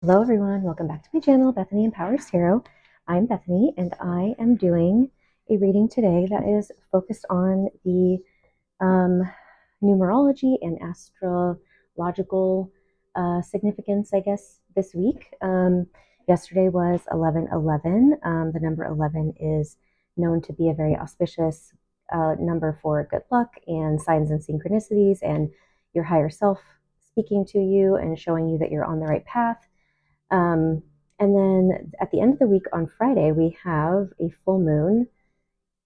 Hello everyone, welcome back to my channel, Bethany Empowers Tarot. I'm Bethany and I am doing a reading today that is focused on the numerology and astrological significance, I guess, this week. Yesterday was 11/11. The number 11 is known to be a very auspicious number for good luck and signs and synchronicities and your higher self speaking to you and showing you that you're on the right path. And then at the end of the week on Friday, we have a full moon.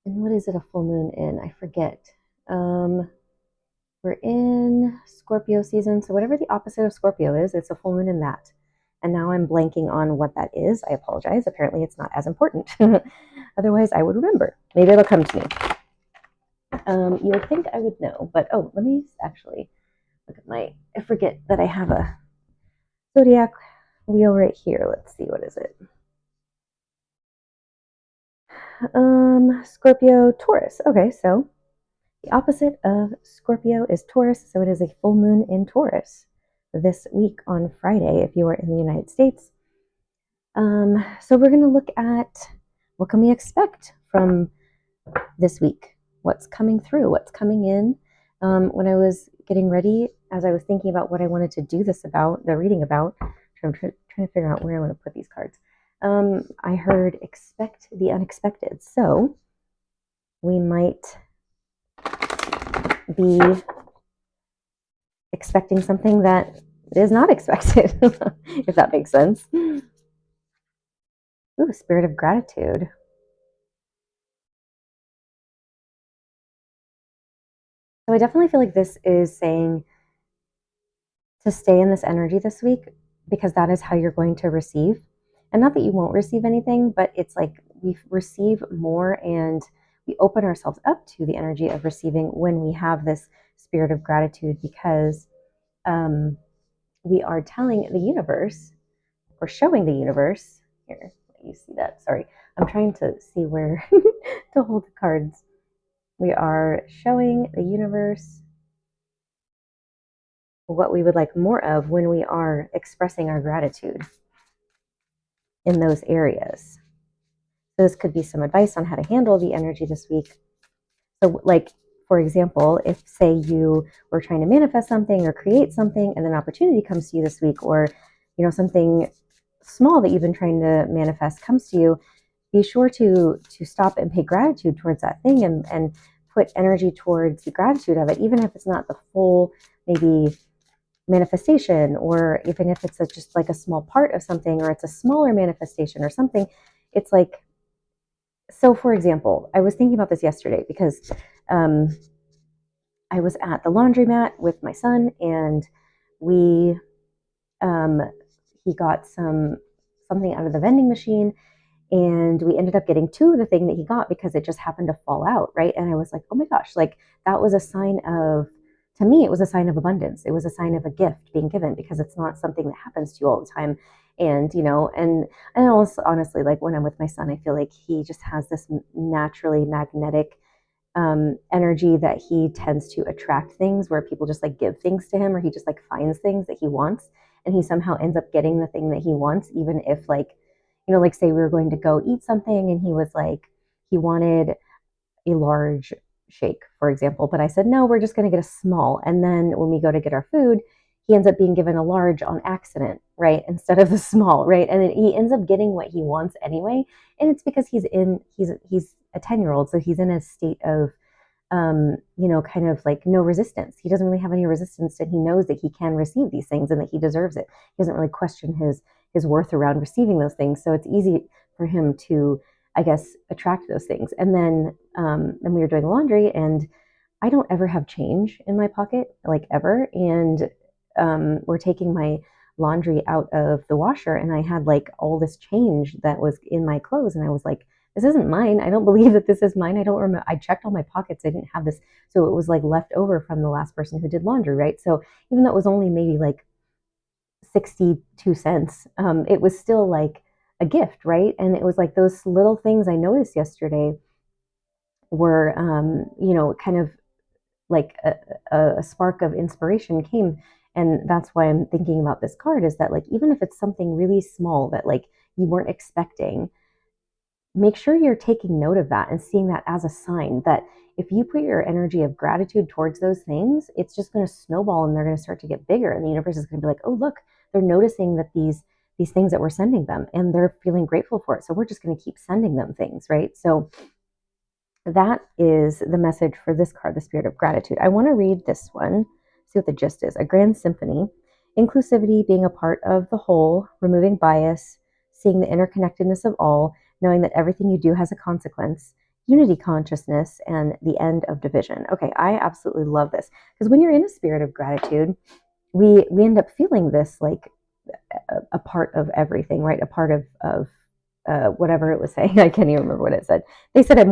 And what is it a full moon in? I forget. We're in Scorpio season. So whatever the opposite of Scorpio is, it's a full moon in that. And now I'm blanking on what that is. I apologize. Apparently it's not as important. Otherwise I would remember. Maybe it'll come to me. You would think I would know, but let me actually look at I forget that I have a zodiac wheel right here. Let's see, what is it? Scorpio, Taurus. Okay, so the opposite of Scorpio is Taurus, so it is a full moon in Taurus this week on Friday if you are in the United States. So we're going to look at what can we expect from this week, what's coming through, what's coming in. When I was getting ready, as I was thinking about what I wanted to do the reading about, I'm trying to figure out where I want to put these cards. I heard expect the unexpected. So we might be expecting something that is not expected, if that makes sense. Ooh, spirit of gratitude. So I definitely feel like this is saying to stay in this energy this week, because that is how you're going to receive. And not that you won't receive anything, but it's like we receive more and we open ourselves up to the energy of receiving when we have this spirit of gratitude, because we are telling the universe or showing the universe. Here, let you see that. Sorry, I'm trying to see where to hold the cards. We are showing the universe what we would like more of when we are expressing our gratitude in those areas. So this could be some advice on how to handle the energy this week. So like, for example, if say you were trying to manifest something or create something and an opportunity comes to you this week, or something small that you've been trying to manifest comes to you, be sure to stop and pay gratitude towards that thing and put energy towards the gratitude of it, even if it's not the full maybe manifestation, or even if it's just like a small part of something, or it's a smaller manifestation or something. It's like, so for example, I was thinking about this yesterday because I was at the laundromat with my son, and he got something out of the vending machine, and we ended up getting two of the thing that he got because it just happened to fall out, right? And I was like, oh my gosh, like that was a sign of, to me, it was a sign of abundance. It was a sign of a gift being given, because it's not something that happens to you all the time. And, and also, honestly, like when I'm with my son, I feel like he just has this naturally magnetic energy that he tends to attract things where people just like give things to him, or he just like finds things that he wants, and he somehow ends up getting the thing that he wants, even if like, like say we were going to go eat something and he was like, he wanted a large shake, for example, but I said, no, we're just going to get a small. And then when we go to get our food, he ends up being given a large on accident, right? Instead of the small, right? And then he ends up getting what he wants anyway. And it's because he's a 10-year-old. So he's in a state of, kind of like no resistance. He doesn't really have any resistance, and he knows that he can receive these things and that he deserves it. He doesn't really question his worth around receiving those things. So it's easy for him to, I guess, attract those things. And then we were doing laundry, and I don't ever have change in my pocket, like ever. And we're taking my laundry out of the washer, and I had like all this change that was in my clothes, and I was like, this isn't mine. I don't believe that this is mine. I don't remember. I checked all my pockets. I didn't have this. So it was like left over from the last person who did laundry, right? So even though it was only maybe like 62 cents, it was still like a gift, right? And it was like those little things I noticed yesterday were, kind of like a spark of inspiration came. And that's why I'm thinking about this card, is that like, even if it's something really small that like you weren't expecting, make sure you're taking note of that and seeing that as a sign that if you put your energy of gratitude towards those things, it's just going to snowball and they're going to start to get bigger. And the universe is going to be like, oh, look, they're noticing that these things that we're sending them and they're feeling grateful for it. So we're just going to keep sending them things, right? So that is the message for this card, the Spirit of Gratitude. I want to read this one, see what the gist is. A grand symphony, inclusivity, being a part of the whole, removing bias, seeing the interconnectedness of all, knowing that everything you do has a consequence, unity consciousness, and the end of division. Okay, I absolutely love this, because when you're in a spirit of gratitude, we end up feeling this like a part of everything, right? A part of whatever it was saying. I can't even remember what it said. They said it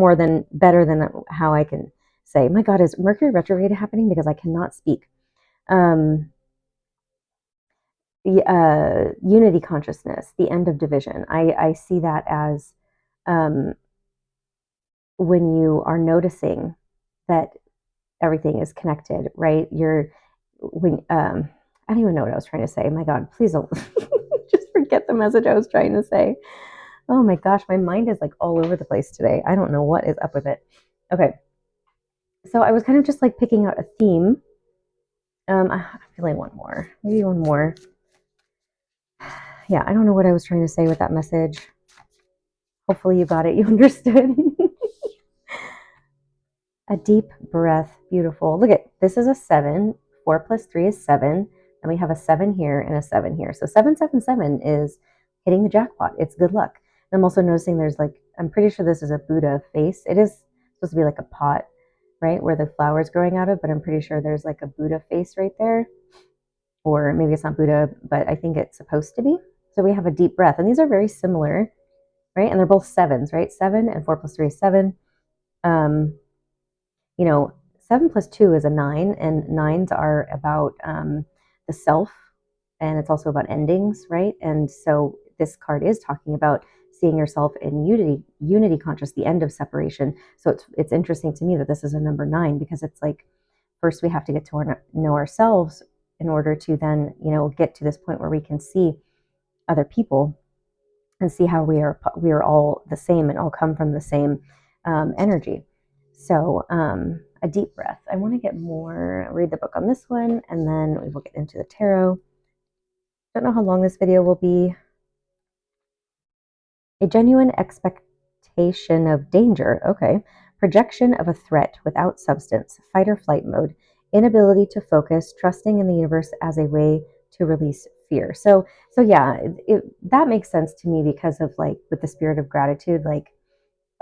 better than how I can say. My God, is Mercury retrograde happening? Because I cannot speak. Unity consciousness, the end of division. I see that as when you are noticing that everything is connected, right? I don't even know what I was trying to say. My God, please don't just forget the message I was trying to say. Oh my gosh, my mind is like all over the place today. I don't know what is up with it. Okay. So I was kind of just like picking out a theme. I feel like one more, maybe one more. Yeah, I don't know what I was trying to say with that message. Hopefully you got it. You understood. A deep breath. Beautiful. Look at this is a 7. 4 plus 3 is 7. And we have a 7 here and a 7 here. So 777 is hitting the jackpot. It's good luck. And I'm also noticing there's like, I'm pretty sure this is a Buddha face. It is supposed to be like a pot, right, where the flower's growing out of, but I'm pretty sure there's like a Buddha face right there. Or maybe it's not Buddha, but I think it's supposed to be. So we have a deep breath. And these are very similar, right? And they're both 7s, right? 7 and 4 plus 3 is 7. You know, 7 plus 2 is a 9, and 9s are about the self, and it's also about endings, right? And so this card is talking about seeing yourself in unity conscious, the end of separation. So it's interesting to me that this is a number 9, because it's like, first we have to get to know ourselves in order to then, get to this point where we can see other people and see how we are all the same and all come from the same energy. So a deep breath. I want to get more, read the book on this one, and then we will get into the tarot. Don't know how long this video will be. A genuine expectation of danger. Okay. Projection of a threat without substance. Fight or flight mode. Inability to focus. Trusting in the universe as a way to release fear. So yeah, that makes sense to me, because of like with the spirit of gratitude, like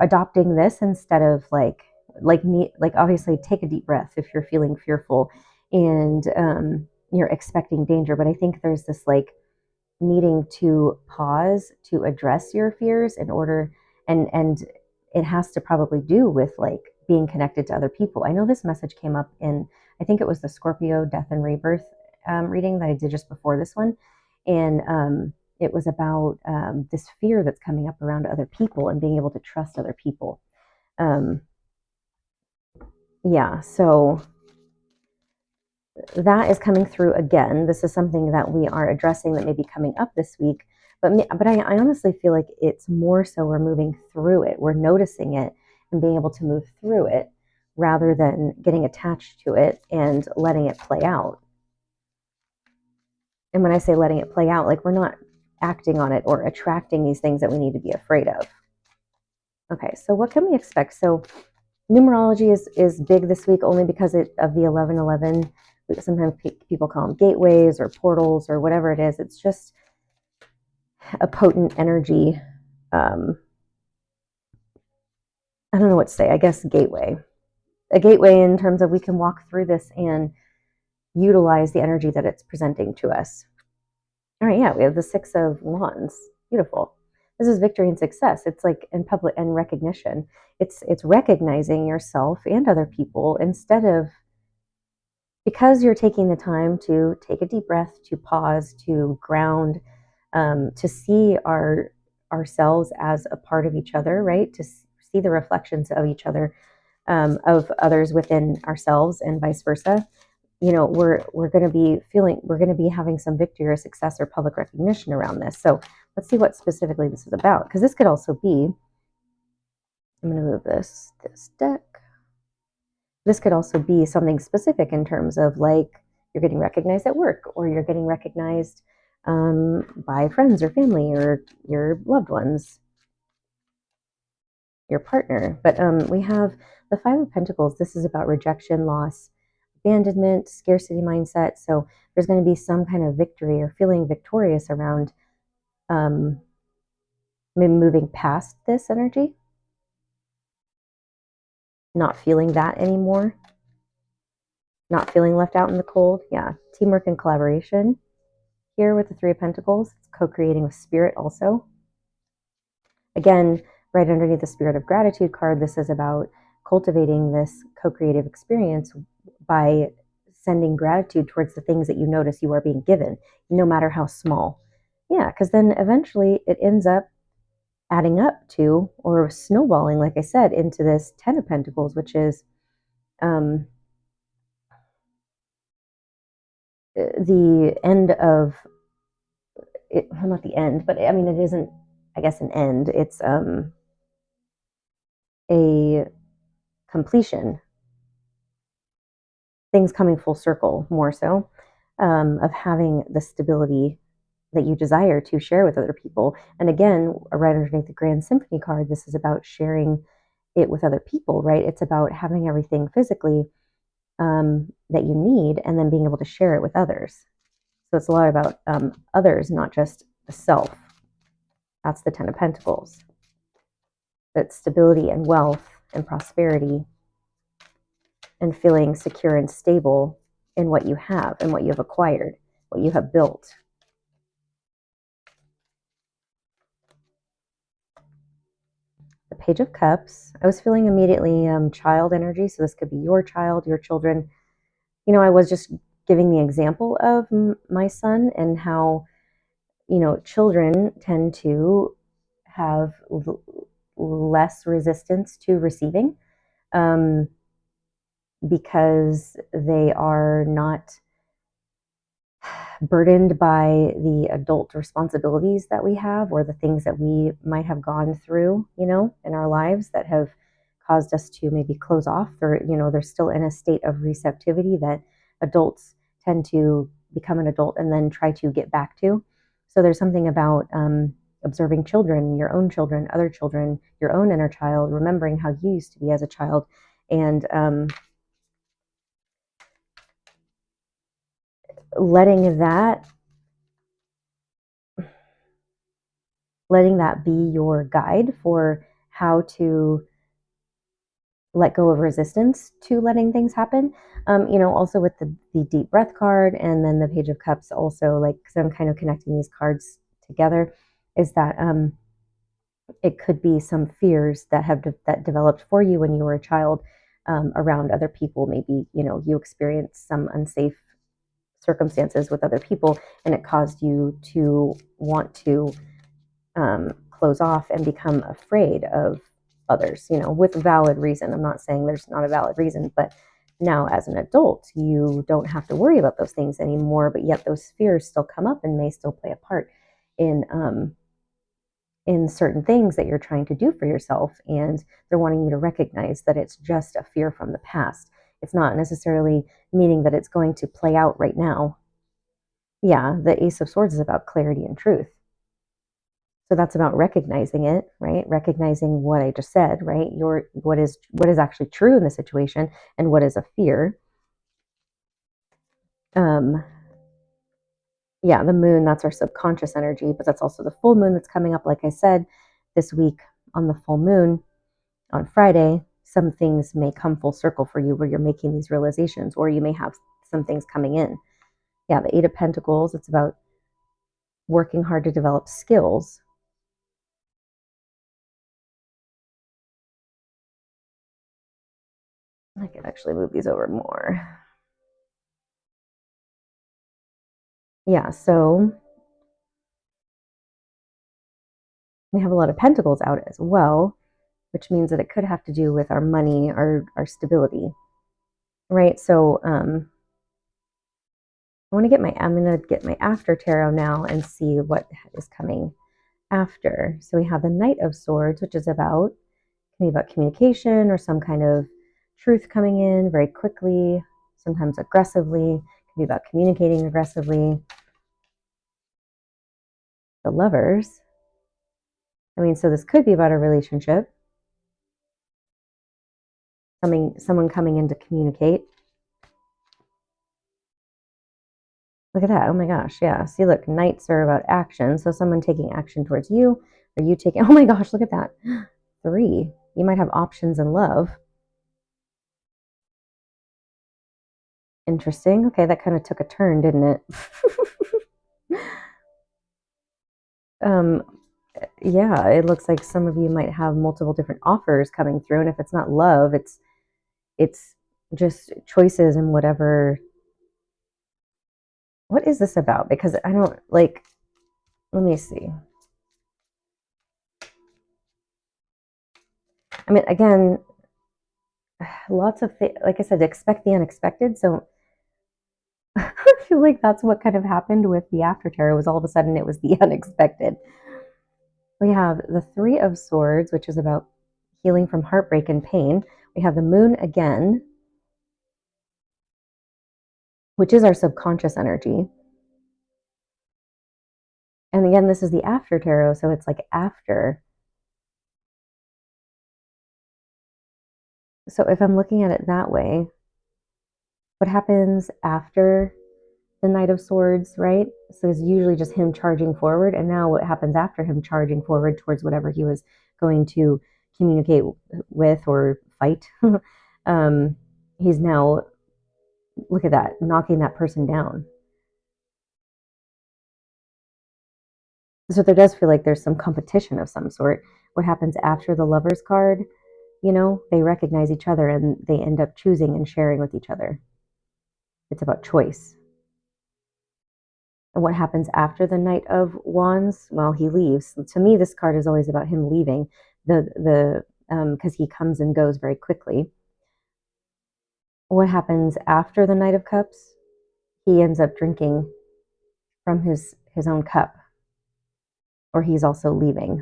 adopting this instead of like obviously take a deep breath if you're feeling fearful and you're expecting danger. But I think there's this like needing to pause to address your fears in order, and it has to probably do with like being connected to other people. I know this message came up in, I think it was the Scorpio Death and Rebirth reading that I did just before this one, and it was about this fear that's coming up around other people and being able to trust other people. Yeah, so that is coming through again. This is something that we are addressing that may be coming up this week. But I honestly feel like it's more so we're moving through it. We're noticing it and being able to move through it rather than getting attached to it and letting it play out. And when I say letting it play out, like we're not acting on it or attracting these things that we need to be afraid of. Okay, so what can we expect? So numerology is big this week only because of the 1111. Sometimes people call them gateways or portals or whatever it is. It's just a potent energy. I don't know what to say. I guess gateway. A gateway in terms of we can walk through this and utilize the energy that it's presenting to us. All right, yeah, we have the 6 of Wands. Beautiful. This is victory and success. It's like in public and recognition. It's recognizing yourself and other people instead of, because you're taking the time to take a deep breath, to pause, to ground, to see ourselves as a part of each other, right? To see the reflections of each other, of others within ourselves and vice versa. we're going to be having some victory or success or public recognition around this. So let's see what specifically this is about, because this could also be, I'm going to move this deck. This could also be something specific in terms of like you're getting recognized at work, or you're getting recognized by friends or family or your loved ones, your partner. But we have the Five of Pentacles. This is about rejection, loss, abandonment, scarcity mindset. So there's going to be some kind of victory or feeling victorious around maybe moving past this energy, not feeling that anymore, not feeling left out in the cold. Yeah, teamwork and collaboration here with the Three of Pentacles. It's co-creating with spirit also. Again, right underneath the Spirit of Gratitude card, this is about cultivating this co-creative experience by sending gratitude towards the things that you notice you are being given, no matter how small. Yeah, because then eventually it ends up adding up to, or snowballing, like I said, into this Ten of Pentacles, which is the end of it. Well, not the end, but I mean, it isn't, I guess, an end. It's a completion. Things coming full circle, more so, of having the stability that you desire to share with other people. And again, right underneath the Grand Symphony card, this is about sharing it with other people, right? It's about having everything physically that you need and then being able to share it with others. So it's a lot about others, not just the self. That's the Ten of Pentacles. That's stability and wealth and prosperity and feeling secure and stable in what you have and what you have acquired, what you have built. The Page of Cups. I was feeling immediately child energy. So this could be your child, your children. I was just giving the example of my son and how, children tend to have less resistance to receiving because they are not burdened by the adult responsibilities that we have, or the things that we might have gone through, in our lives that have caused us to maybe close off, or, they're still in a state of receptivity that adults tend to become an adult and then try to get back to. So there's something about observing children, your own children, other children, your own inner child, remembering how you used to be as a child, and letting that be your guide for how to let go of resistance to letting things happen. Also with the deep breath card and then the Page of Cups also, like, because I'm kind of connecting these cards together, is that it could be some fears that developed for you when you were a child around other people. Maybe, you experienced some unsafe circumstances with other people and it caused you to want to close off and become afraid of others, with valid reason. I'm not saying there's not a valid reason, but now as an adult, you don't have to worry about those things anymore, but yet those fears still come up and may still play a part in certain things that you're trying to do for yourself. And they're wanting you to recognize that it's just a fear from the past. It's not necessarily meaning that it's going to play out right now. Yeah, the Ace of Swords is about clarity and truth. So that's about recognizing it, right? Recognizing what I just said, right? What is actually true in the situation and what is a fear. Yeah, the moon, that's our subconscious energy, but that's also the full moon that's coming up, like I said, this week on the full moon on Friday. Some things may come full circle for you where you're making these realizations, or you may have some things coming in. Yeah, the Eight of Pentacles, it's about working hard to develop skills. I could actually move these over more. Yeah, so we have a lot of pentacles out as well, which means that it could have to do with our money, our stability, right? So I'm going to get my after tarot now and see what is coming after. So we have the Knight of Swords, which is about, can be about communication or some kind of truth coming in very quickly, sometimes aggressively. It can be about communicating aggressively. The Lovers. I mean, so this could be about a relationship. Someone coming in to communicate. Look at that. Oh my gosh. Yeah. See, look, Knights are about action. So someone taking action towards you, or you taking, oh my gosh, look at that. 3. You might have options in love. Interesting. Okay, that kind of took a turn, didn't it? Yeah, it looks like some of you might have multiple different offers coming through, and if it's not love, it's just choices and whatever. What is this about? Because I don't like, let me see. I mean, again, lots of things, like I said, expect the unexpected. So I feel like that's what kind of happened with the after tarot, was all of a sudden it was the unexpected. We have the 3 of Swords, which is about healing from heartbreak and pain. We have the Moon again, which is our subconscious energy. And again, this is the after tarot, so it's like after. So if I'm looking at it that way, what happens after the Knight of Swords, right? So it's usually just him charging forward. And now what happens after him charging forward towards whatever he was going to communicate with or fight? He's now, look at that, knocking that person down. So there does feel like there's some competition of some sort. What happens after the Lovers card? You know, they recognize each other and they end up choosing and sharing with each other. It's about choice. And what happens after the Knight of Wands? Well, he leaves. To me, this card is always about him leaving, because he comes and goes very quickly. What happens after the Knight of Cups? He ends up drinking from his own cup, or he's also leaving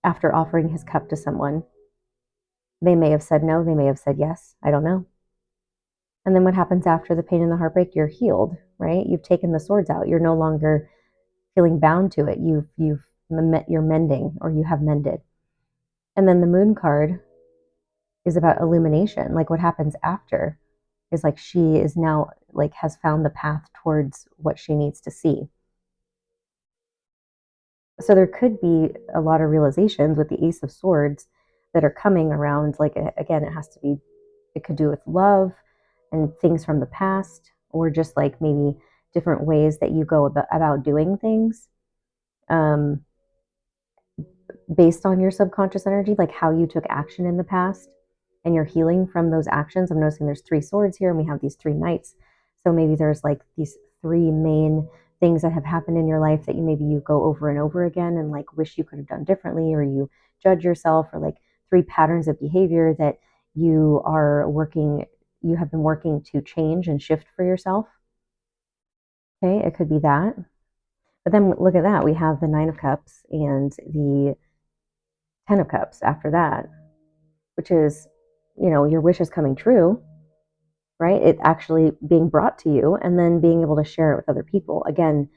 after offering his cup to someone. They may have said no, they may have said yes. I don't know. And then what happens after the pain and the heartbreak? You're healed, right? You've taken the swords out. You're no longer feeling bound to it. You're mending, or you have mended. And then the Moon card is about illumination. Like what happens after is like she is now like has found the path towards what she needs to see. So there could be a lot of realizations with the Ace of Swords that are coming around. Like again, it could do with love and things from the past, or just like maybe different ways that you go about doing things. Based on your subconscious energy, like how you took action in the past and you're healing from those actions. I'm noticing there's 3 swords here and we have these 3 knights. So maybe there's like these 3 main things that have happened in your life that you go over and over again and like wish you could have done differently, or you judge yourself, or like 3 patterns of behavior that you have been working to change and shift for yourself. Okay, it could be that. But then look at that. We have the 9 of Cups and the 10 of Cups after that, which is, your wish is coming true, right? It actually being brought to you and then being able to share it with other people. Again,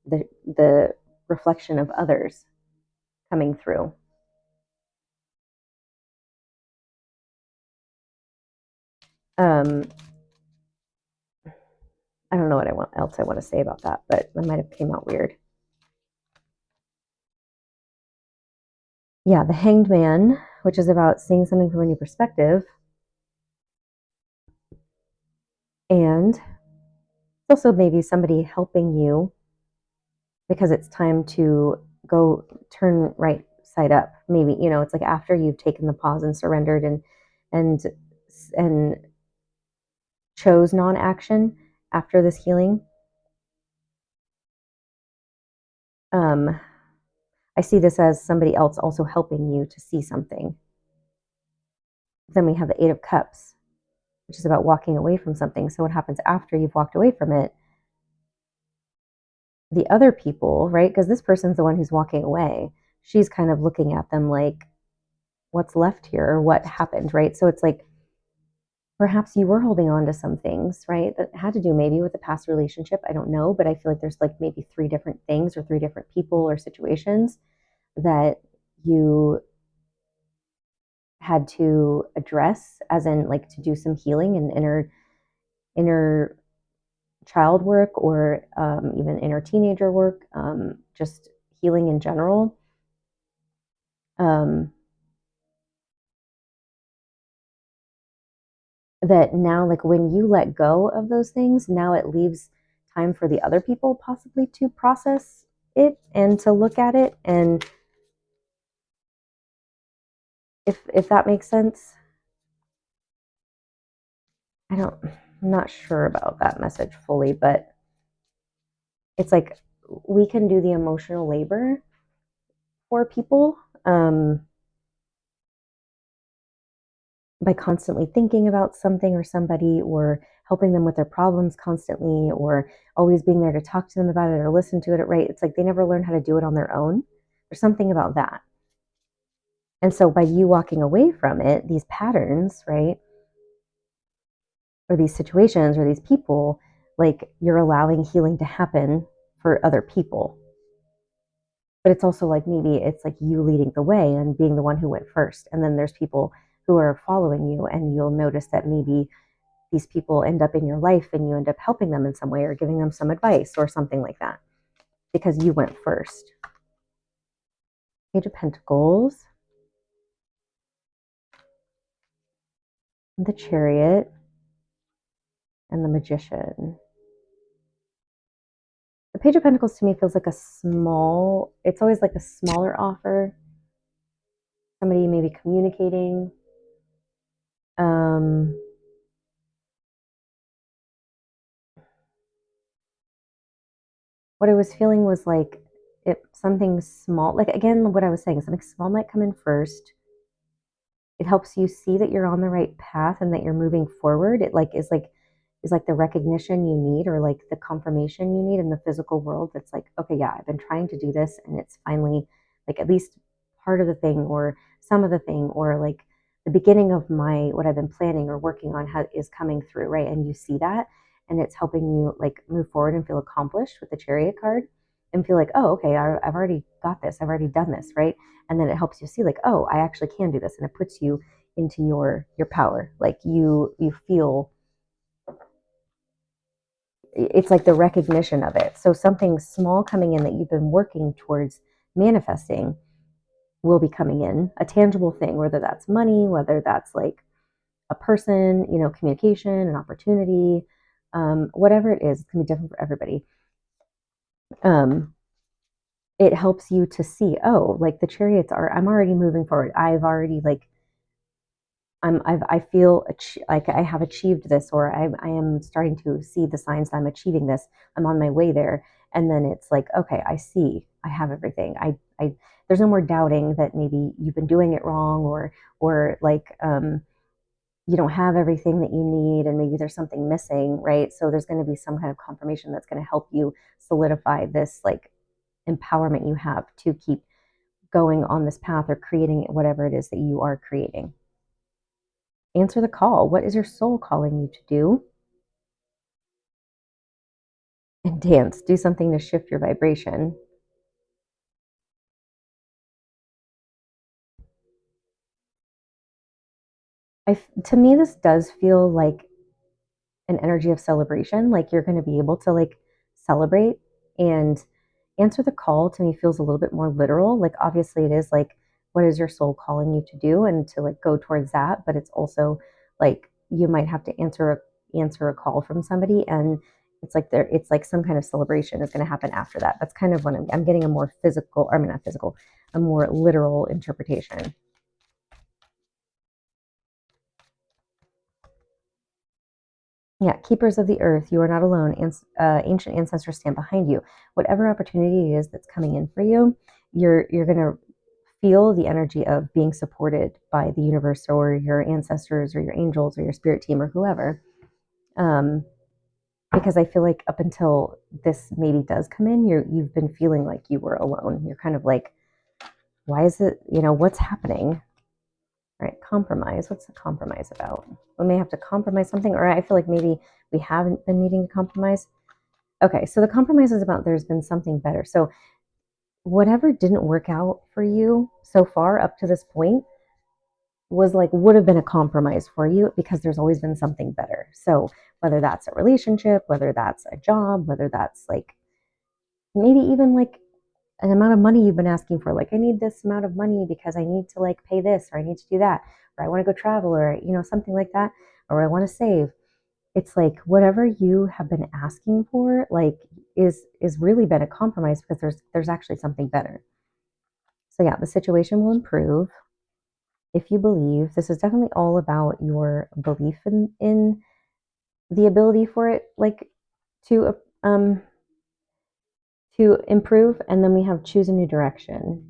the reflection of others coming through. I don't know what else I want to say about that, but that might have came out weird. Yeah, the Hanged Man, which is about seeing something from a new perspective. And it's also maybe somebody helping you because it's time to go turn right side up. Maybe, it's like after you've taken the pause and surrendered and chose non-action after this healing. I see this as somebody else also helping you to see something. Then we have the 8 of Cups, which is about walking away from something. So what happens after you've walked away from it? The other people, right? Because this person's the one who's walking away. She's kind of looking at them like, what's left here or what happened, right? So it's like, perhaps you were holding on to some things, right? That had to do maybe with a past relationship. I don't know, but I feel like there's like maybe 3 different things or 3 different people or situations that you had to address, as in like to do some healing and inner child work, or even inner teenager work, just healing in general. That now, like when you let go of those things, now it leaves time for the other people possibly to process it and to look at it. And if that makes sense, I'm not sure about that message fully, but it's like we can do the emotional labor for people, by constantly thinking about something or somebody, or helping them with their problems constantly, or always being there to talk to them about it or listen to it, right? It's like they never learn how to do it on their own. There's something about that. And so by you walking away from it, these patterns, right, or these situations or these people, like you're allowing healing to happen for other people. But it's also like maybe it's like you leading the way and being the one who went first. And then there's people who are following you, and you'll notice that maybe these people end up in your life and you end up helping them in some way or giving them some advice or something like that because you went first. Page of Pentacles, the Chariot, and the Magician. The Page of Pentacles to me feels like it's always like a smaller offer. Somebody maybe communicating. What I was feeling was like something small, like again, what I was saying, something small might come in first. It helps you see that you're on the right path and that you're moving forward. It is like the recognition you need, or like the confirmation you need in the physical world. That's like, okay, yeah, I've been trying to do this and it's finally like at least part of the thing or some of the thing, or like the beginning of what I've been planning or working on is coming through, right? And you see that, and it's helping you like move forward and feel accomplished with the Chariot card, and feel like, oh, okay, I've already got this. I've already done this, right? And then it helps you see like, oh, I actually can do this, and it puts you into your power. Like you feel, it's like the recognition of it. So something small coming in that you've been working towards manifesting will be coming in, a tangible thing, whether that's money, whether that's like a person, communication, an opportunity, whatever it is. It's gonna be different for everybody. It helps you to see, oh, like the Chariots I'm already moving forward. I've already like I feel like I have achieved this, or I am starting to see the signs that I'm achieving this. I'm on my way there. And then it's like, okay, I see, I have everything. There's no more doubting that maybe you've been doing it wrong, or like, you don't have everything that you need, and maybe there's something missing, right? So there's going to be some kind of confirmation that's going to help you solidify this like empowerment you have to keep going on this path or creating whatever it is that you are creating. Answer the call. What is your soul calling you to do? And dance. Do something to shift your vibration. To me, this does feel like an energy of celebration. Like you're going to be able to like celebrate, and answer the call to me feels a little bit more literal. Like obviously it is like, what is your soul calling you to do, and to like go towards that. But it's also like you might have to answer a call from somebody, and it's like some kind of celebration is going to happen after that. That's kind of what I'm getting, a more physical, or I mean not physical, a more literal interpretation. Yeah, keepers of the earth, you are not alone. Ancient ancestors stand behind you. Whatever opportunity it is that's coming in for you, you're going to feel the energy of being supported by the universe or your ancestors or your angels or your spirit team or whoever. Because I feel like up until this maybe does come in, you've been feeling like you were alone. You're kind of like, why is it, what's happening? Right? Compromise. What's the compromise about? We may have to compromise something, or I feel like maybe we haven't been needing to compromise. Okay, so the compromise is about there's been something better. So whatever didn't work out for you so far up to this point would have been a compromise for you because there's always been something better. So whether that's a relationship, whether that's a job, whether that's like maybe even like an amount of money you've been asking for, like I need this amount of money because I need to like pay this, or I need to do that, or I want to go travel, or something like that, or I want to save. It's like whatever you have been asking for like is really been a compromise because there's actually something better. So yeah, the situation will improve if you believe. This is definitely all about your belief in the ability for it like to improve. And then we have choose a new direction.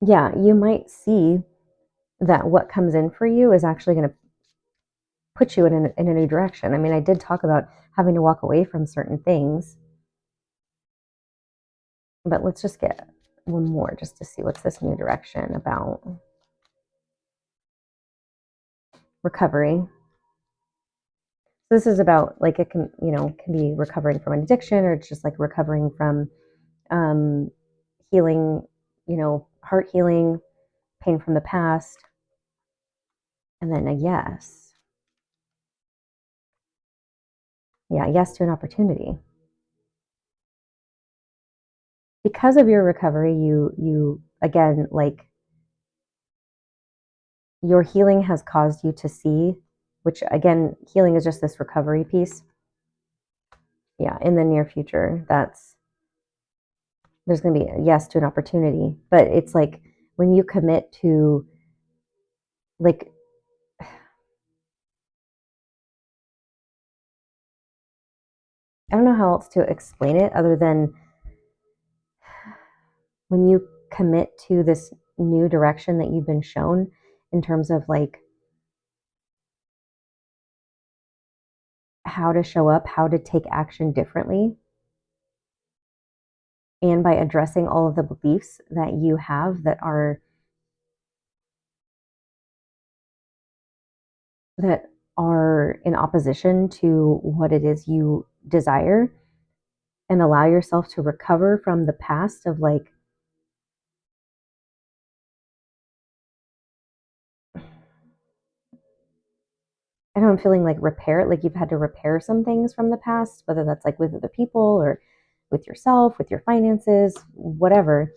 Yeah, you might see that what comes in for you is actually going to put you in a new direction. I mean, I did talk about having to walk away from certain things, but let's just get one more just to see what's this new direction about. Recovery. So this is about like it can be recovering from an addiction, or it's just like recovering from healing, heart healing, pain from the past, and then a yes. Yeah, yes to an opportunity. Because of your recovery, you again, like your healing has caused you to see, which again, healing is just this recovery piece. Yeah, in the near future, there's going to be a yes to an opportunity, but it's like when you commit to like I don't know how else to explain it other than when you commit to this new direction that you've been shown in terms of like how to show up, how to take action differently, and by addressing all of the beliefs that you have that are in opposition to what it is you desire, and allow yourself to recover from the past of like I know I'm feeling like repair, like you've had to repair some things from the past, whether that's like with other people or with yourself, with your finances, whatever.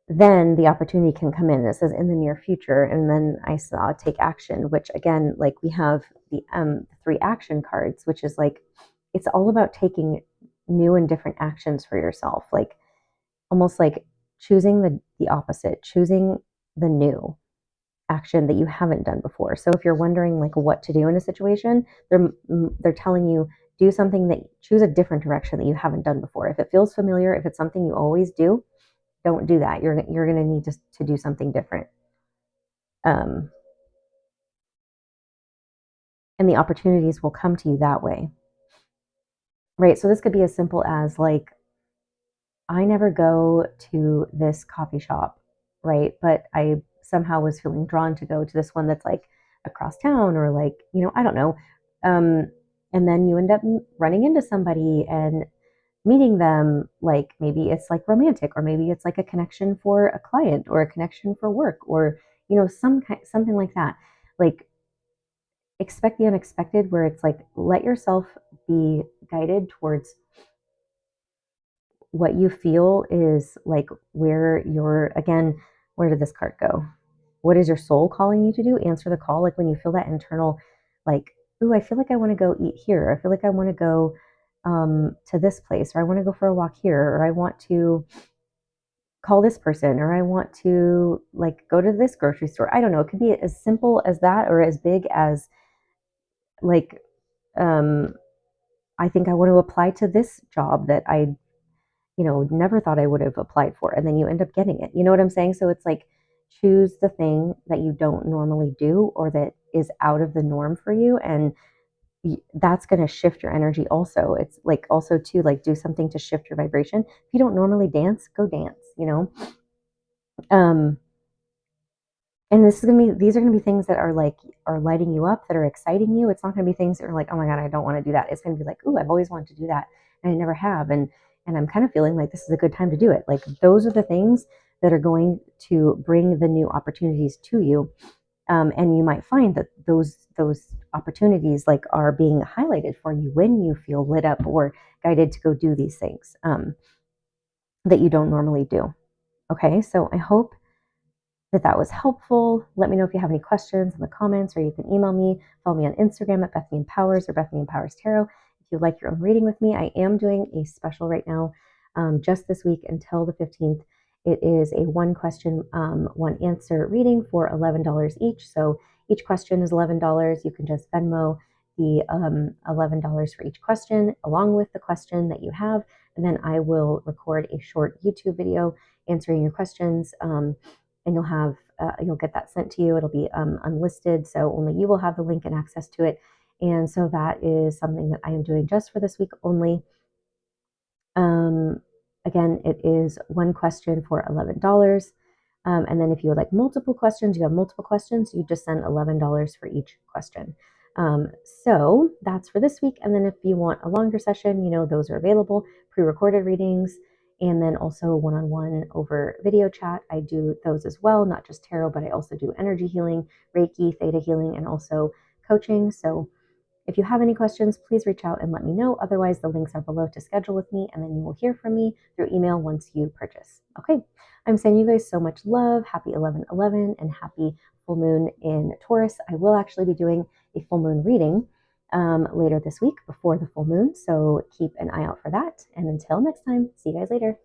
Then the opportunity can come in. It says in the near future, and then I saw take action, which again, like we have the 3 action cards, which is like it's all about taking new and different actions for yourself, like almost like choosing the opposite, choosing the new action that you haven't done before. So if you're wondering like what to do in a situation, they're telling you do something that choose a different direction that you haven't done before. If it feels familiar, if it's something you always do, don't do that. You're going to need to do something different. Um, and the opportunities will come to you that way. Right? So this could be as simple as like I never go to this coffee shop, right? But I somehow was feeling drawn to go to this one that's like across town or like, I don't know. And then you end up running into somebody and meeting them, like maybe it's like romantic, or maybe it's like a connection for a client or a connection for work, or, something like that. Like expect the unexpected, where it's like let yourself be guided towards what you feel is like where did this card go? What is your soul calling you to do? Answer the call. Like when you feel that internal, like, ooh, I feel like I want to go eat here. I feel like I want to go to this place, or I want to go for a walk here, or I want to call this person, or I want to like go to this grocery store. I don't know. It could be as simple as that, or as big as like, I think I want to apply to this job that I never thought I would have applied for, and then you end up getting it. You know what I'm saying? So it's like, choose the thing that you don't normally do or that is out of the norm for you, and that's going to shift your energy also. It's like also to like do something to shift your vibration. If you don't normally dance, go dance. Um and these are gonna be things that are lighting you up, that are exciting you. It's not gonna be things that are like, oh my God, I don't want to do that. It's gonna be like, oh, I've always wanted to do that and I never have. And I'm kind of feeling like this is a good time to do it. Like those are the things that are going to bring the new opportunities to you. And you might find that those opportunities like are being highlighted for you when you feel lit up or guided to go do these things that you don't normally do. Okay, so I hope that was helpful. Let me know if you have any questions in the comments, or you can email me. Follow me on Instagram at Bethany Empowers or Bethany Empowers Tarot. If you'd like your own reading with me, I am doing a special right now, just this week until the 15th. It is a one question, one answer reading for $11 each. So each question is $11. You can just Venmo the $11 for each question, along with the question that you have. And then I will record a short YouTube video answering your questions. And you'll get that sent to you. It'll be unlisted, so only you will have the link and access to it. And so that is something that I am doing just for this week only. Again, it is one question for $11. And then if you would like multiple questions, you have multiple questions, you just send $11 for each question. So that's for this week. And then if you want a longer session, those are available, pre-recorded readings, and then also one-on-one over video chat. I do those as well, not just tarot, but I also do energy healing, Reiki, Theta healing, and also coaching. So if you have any questions, please reach out and let me know. Otherwise, the links are below to schedule with me, and then you will hear from me through email once you purchase. Okay, I'm sending you guys so much love. Happy 11/11 and happy full moon in Taurus. I will actually be doing a full moon reading later this week before the full moon, so keep an eye out for that. And until next time, see you guys later.